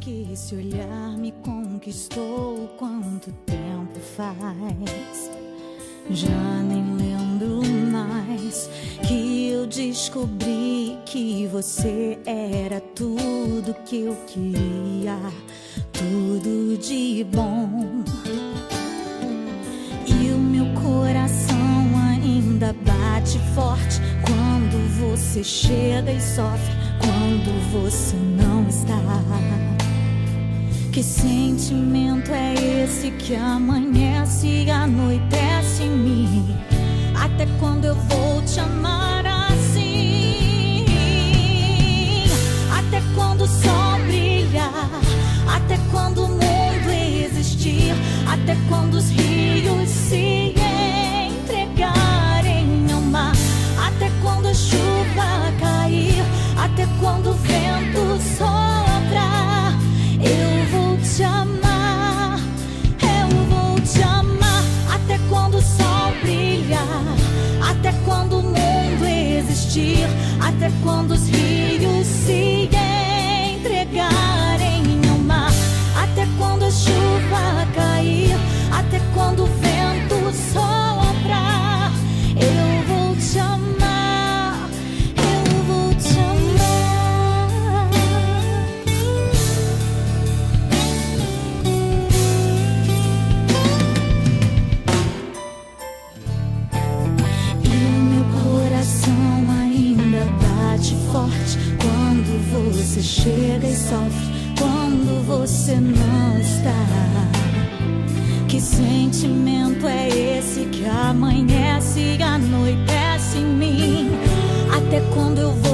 Que esse olhar me conquistou, quanto tempo faz? Já nem lembro mais que eu descobri que você era tudo que eu queria, tudo de bom. E o meu coração ainda bate forte quando você chega e sofre, quando você não está. Que sentimento é esse que amanhece e anoitece em mim? Até quando eu vou te amar assim? Até quando o sol brilhar? Até quando o mundo existir? Até quando os rios se entregarem ao mar? Até quando a chuva cair? Até quando o vento soprar? Eu vou te amar, eu vou te amar. Até quando o sol brilhar? Até quando o mundo existir? Até quando os rios se entregarem ao mar? Até quando a chuva cair? Até quando o vento soprar? Eu vou te amar, eu vou te amar. Forte quando você chega e sofre, quando você não está. Que sentimento é esse que amanhece e anoitece em mim? Até quando eu vou